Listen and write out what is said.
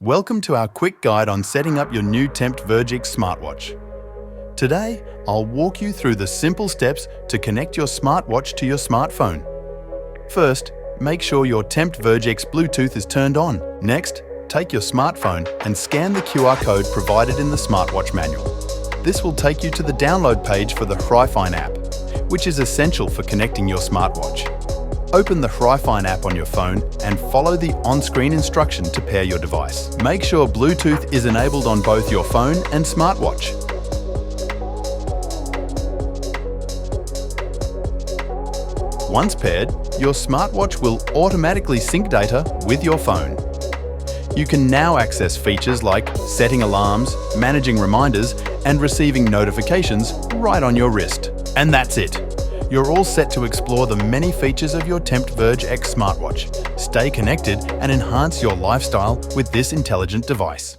Welcome to our quick guide on setting up your new Tempt Verge smartwatch. Today, I'll walk you through the simple steps to connect your smartwatch to your smartphone. First, make sure your Tempt Verge Bluetooth is turned on. Next, take your smartphone and scan the QR code provided in the smartwatch manual. This will take you to the download page for the Verge app, which is essential for connecting your smartwatch. Open the Verge app on your phone and follow the on-screen instruction to pair your device. Make sure Bluetooth is enabled on both your phone and smartwatch. Once paired, your smartwatch will automatically sync data with your phone. You can now access features like setting alarms, managing reminders, and receiving notifications right on your wrist. And that's it. You're all set to explore the many features of your Tempt Verge X smartwatch. Stay connected and enhance your lifestyle with this intelligent device.